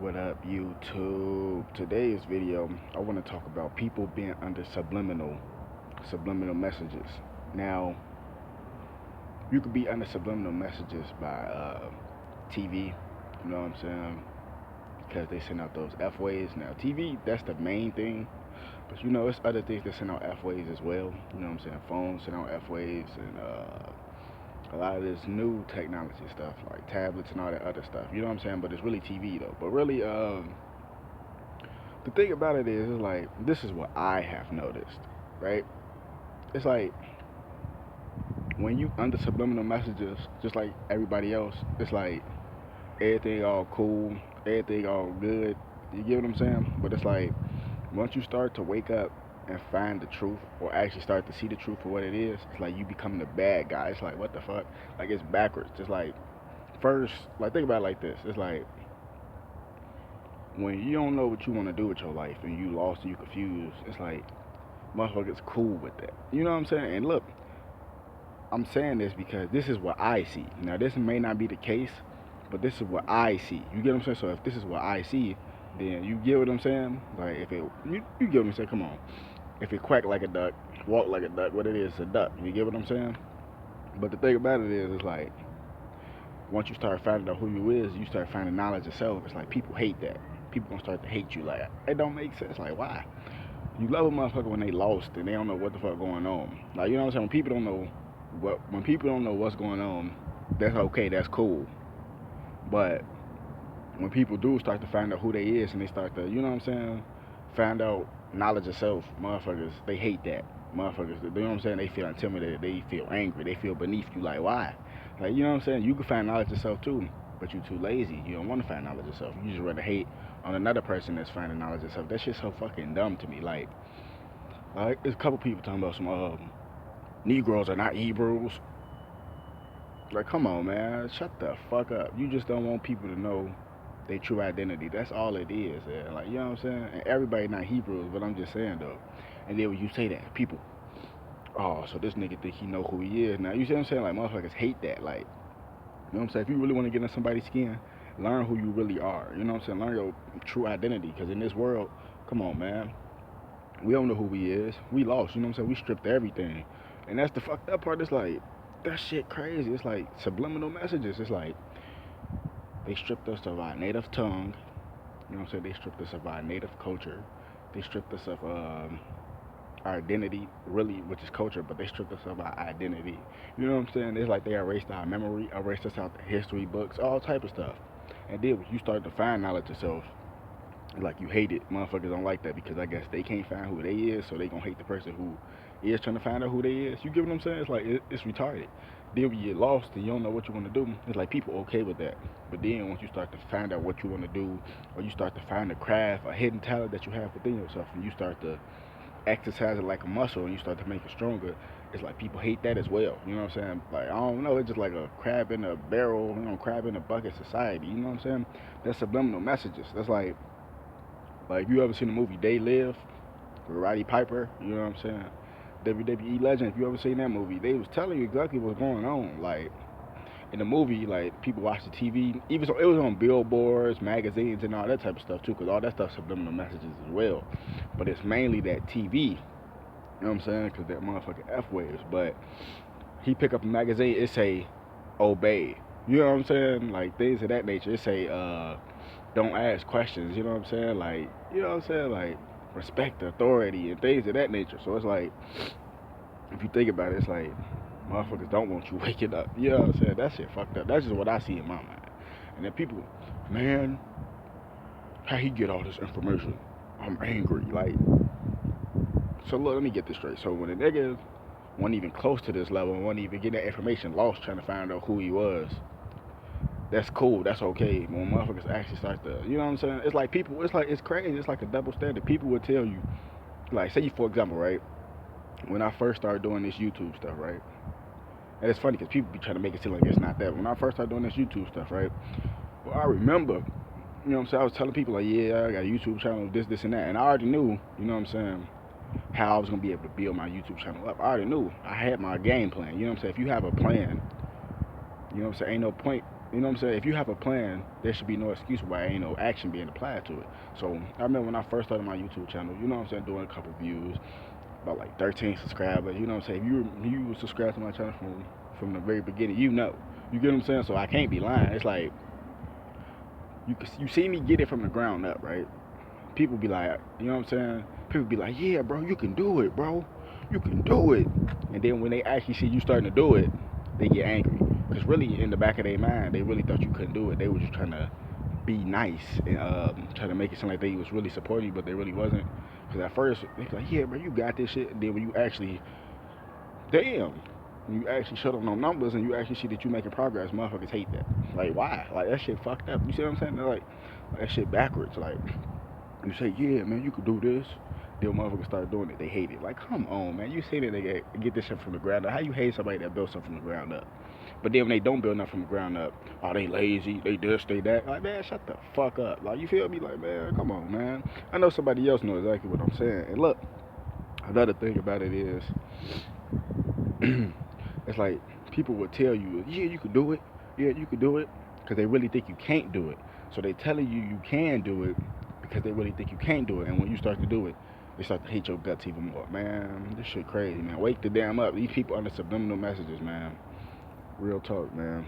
What up, YouTube? Today's video, I want to talk about people being under subliminal messages. Now, you could be under subliminal messages by TV. You know what I'm saying? Because they send out those F waves. Now, TV, that's the main thing. But it's other things that send out F waves as well. You know what I'm saying? Phones send out F waves and a lot of this new technology stuff like tablets and all that other stuff. You know what I'm saying? But it's really TV though. But really, the thing about it is like this is what I have noticed, right? It's like when you under subliminal messages, just like everybody else, it's like everything all cool, everything all good. You get what I'm saying? But it's like once you start to wake up and find the truth, or actually start to see the truth for what it is, it's like you become the bad guy. It's like what the fuck? Like it's backwards. It's like first, like think about it like this. It's like when you don't know what you want to do with your life and you lost and you confused. It's like motherfuckers cool with that. You know what I'm saying? And look, I'm saying this because this is what I see. Now, this may not be the case, but this is what I see. You get what I'm saying? So if this is what I see, then you get what I'm saying? Like if it, you get what I'm saying? Come on. If it quack like a duck, walk like a duck, what it is a duck. You get what I'm saying? But the thing about it is, it's like once you start finding out who you is, you start finding knowledge yourself. It's like people hate that. People gonna start to hate you. Like it don't make sense. Like why? You love a motherfucker when they lost and they don't know what the fuck going on. Like you know what I'm saying? When people don't know what's going on, that's okay, that's cool. But when people do start to find out who they is and they start to, you know what I'm saying, find out knowledge of self, motherfuckers, they hate that. Motherfuckers, you know what I'm saying? They feel intimidated, they feel angry, they feel beneath you. Like why? Like you know what I'm saying? You can find knowledge of self too, but you're too lazy. You don't want to find knowledge of self. You just rather hate on another person that's finding knowledge of self. That shit's so fucking dumb to me. Like there's a couple people talking about some Negroes are not Hebrews. Like, come on, man, shut the fuck up. You just don't want people to know their true identity. That's all it is. Yeah. Like, you know what I'm saying? And everybody not Hebrews, but I'm just saying though. And then when you say that, people, oh, so this nigga think he know who he is. Now you see what I'm saying? Like, motherfuckers hate that. Like, you know what I'm saying? If you really want to get in somebody's skin, learn who you really are. You know what I'm saying? Learn your true identity. Because in this world, come on, man, we don't know who we is. We lost. You know what I'm saying? We stripped everything. And that's the fucked up part. It's like that shit crazy. It's like subliminal messages. It's like they stripped us of our native tongue. You know what I'm saying? They stripped us of our native culture. They stripped us of our identity, really, which is culture, but they stripped us of our identity. You know what I'm saying? It's like they erased our memory, erased us out the history books, all type of stuff. And then when you start to find knowledge yourself, like you hate it. Motherfuckers don't like that because I guess they can't find who they is, so they gonna hate the person who is trying to find out who they is. You get what I'm saying? It's like it's retarded. Then when you get lost and you don't know what you want to do, it's like people okay with that. But then once you start to find out what you want to do, or you start to find a craft, a hidden talent that you have within yourself, and you start to exercise it like a muscle, and you start to make it stronger, it's like people hate that as well. You know what I'm saying? Like I don't know, it's just like a crab in a barrel, crab in a bucket society. You know what I'm saying? That's subliminal messages. That's like you ever seen the movie They Live with Roddy Piper? You know what I'm saying? WWE legend. If you ever seen that movie, they was telling you exactly what's going on. Like in the movie, like people watch the TV. Even so, it was on billboards, magazines, and all that type of stuff too. Cause all that stuff subliminal messages as well. But it's mainly that TV. You know what I'm saying? Cause that motherfucking F waves. But he pick up a magazine. It say obey. You know what I'm saying? Like things of that nature. It say don't ask questions. You know what I'm saying? Like you know what I'm saying? Like respect the authority and things of that nature. So it's like if you think about it, it's like motherfuckers don't want you waking up. You know what I'm saying? That shit fucked up. That's just what I see in my mind. And then people, man, how he get all this information? I'm angry. Like, so look, let me get this straight. So when a nigga wasn't even close to this level, wasn't even getting that information, lost trying to find out who he was, that's cool. That's okay. When motherfuckers actually start to, you know what I'm saying? It's like people. It's crazy. It's like a double standard. People would tell you, like, say you for example, right? When I first started doing this YouTube stuff, right? And it's funny because people be trying to make it seem like it's not that. When I first started doing this YouTube stuff, right? Well, I remember, you know what I'm saying? I was telling people like, yeah, I got a YouTube channel, this, and that, and I already knew, you know what I'm saying, how I was gonna be able to build my YouTube channel up. I already knew. I had my game plan. You know what I'm saying? If you have a plan, you know what I'm saying, ain't no point. You know what I'm saying? If you have a plan, there should be no excuse why ain't no action being applied to it. So I remember when I first started my YouTube channel, you know what I'm saying, doing a couple views, about like 13 subscribers. You know what I'm saying? If you were subscribed to my channel from the very beginning, you know. You get what I'm saying? So I can't be lying. It's like you see me get it from the ground up, right? People be like, you know what I'm saying? People be like, yeah, bro, you can do it, bro. You can do it. And then when they actually see you starting to do it, they get angry. Because really, in the back of their mind, they really thought you couldn't do it. They were just trying to be nice and try to make it seem like they was really supporting you, but they really wasn't. Because at first, they be like, yeah, bro, you got this shit. And then when you actually, damn, when you actually shut up on numbers and you actually see that you making progress, motherfuckers hate that. Like, why? Like, that shit fucked up. You see what I'm saying? They're like that shit backwards. Like, you say, yeah, man, you could do this. Then motherfuckers start doing it. They hate it. Like, come on, man. You say that they get this shit from the ground up. How you hate somebody that built something from the ground up? But then when they don't build nothing from the ground up, oh, they lazy, they this, they that. Like, man, shut the fuck up. Like, you feel me? Like, man, come on, man. I know somebody else knows exactly what I'm saying. And look, another thing about it is, it's like people will tell you, yeah, you could do it. Yeah, you could do it. Because they really think you can't do it. So they telling you you can do it because they really think you can't do it. And when you start to do it, they start to hate your guts even more. Man, this shit crazy, man. Wake the damn up. These people under subliminal messages, man. Real talk, man.